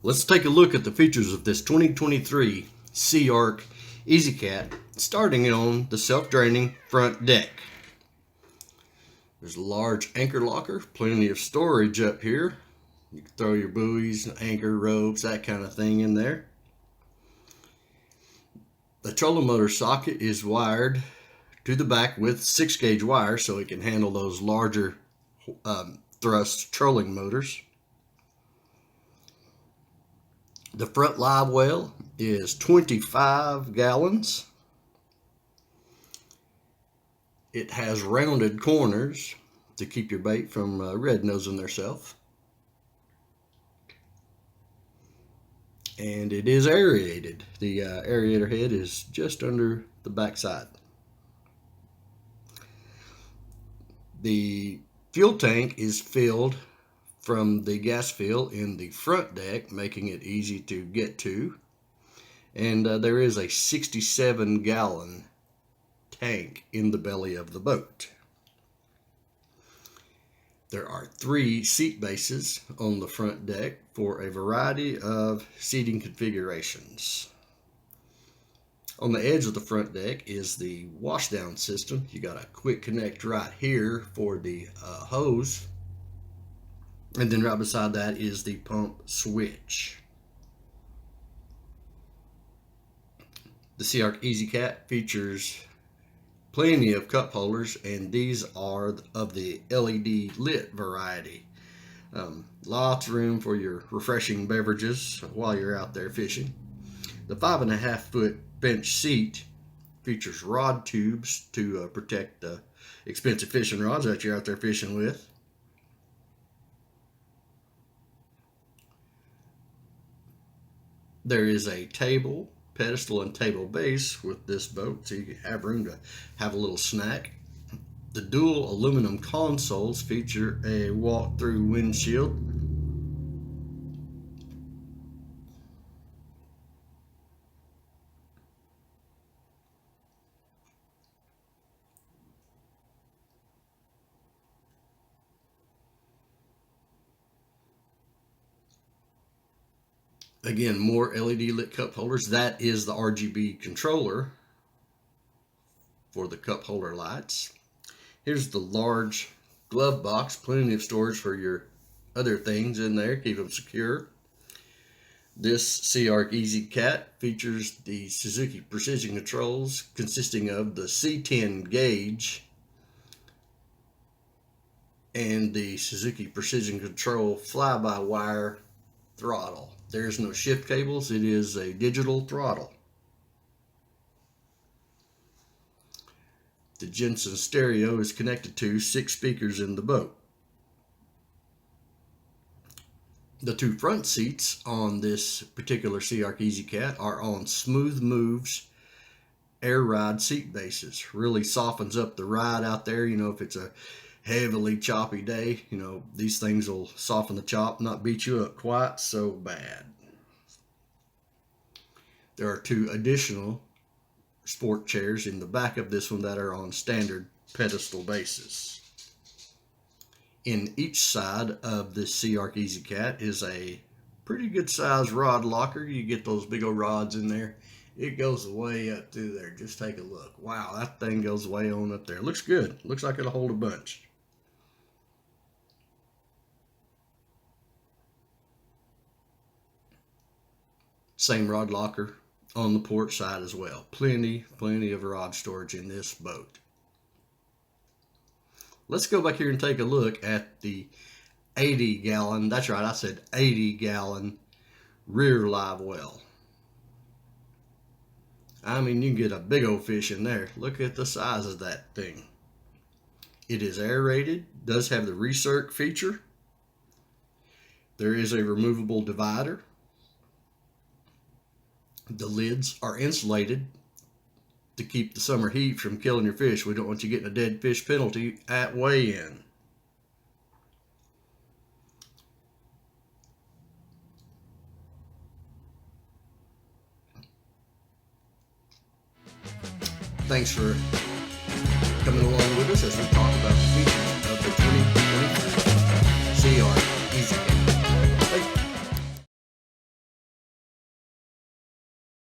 Let's take a look at the features of this 2023 Sea Ark Easy Cat, starting on the self-draining front deck. There's a large anchor locker, plenty of storage up here. You can throw your buoys, anchor, ropes, that kind of thing in there. The trolling motor socket is wired to the back with 6-gauge wire so it can handle those larger thrust trolling motors. The front live well is 25 gallons. It has rounded corners to keep your bait from rednosing theirself. And it is aerated. The aerator head is just under the backside. The fuel tank is filled from the gas fill in the front deck, making it easy to get to. And there is a 67-gallon tank in the belly of the boat. There are 3 seat bases on the front deck for a variety of seating configurations. On the edge of the front deck is the washdown system. You got a quick connect right here for the hose. And then right beside that is the pump switch. The Sea Ark Easy Cat features plenty of cup holders, and these are of the LED lit variety. Lots of room for your refreshing beverages while you're out there fishing. The 5.5-foot bench seat features rod tubes to protect the expensive fishing rods that you're out there fishing with. There is a table, pedestal, and table base with this boat, so you can have room to have a little snack. The dual aluminum consoles feature a walk-through windshield. Again, more LED lit cup holders. That is the RGB controller for the cup holder lights. Here's the large glove box, plenty of storage for your other things in there, keep them secure. This Sea Ark Easy Cat features the Suzuki precision controls consisting of the C10 gauge and the Suzuki precision control fly-by-wire throttle. There's no shift cables, it is a digital throttle. The Jensen stereo is connected to 6 speakers in the boat. The 2 front seats on this particular Sea Ark Easy Cat are on Smooth Moves air ride seat bases. Really softens up the ride out there. You know, if it's a heavily choppy day, you know, these things will soften the chop, not beat you up quite so bad. There are 2 additional sport chairs in the back of this one that are on standard pedestal bases. In each side of this Sea Ark Easy Cat is a pretty good sized rod locker. You get those big old rods in there. It goes way up through there. Just take a look. Wow, that thing goes way on up there. Looks good. Looks like it'll hold a bunch. Same rod locker on the port side as well. Plenty of rod storage in this boat. Let's go back here and take a look at the 80-gallon, that's right, I said 80-gallon rear live well. I mean, you can get a big old fish in there. Look at the size of that thing. It is aerated, does have the recirc feature. There is a removable divider. The lids are insulated to keep the summer heat from killing your fish. We don't want you getting a dead fish penalty at weigh-in. Thanks for coming along with us as we talk about the features of the 2023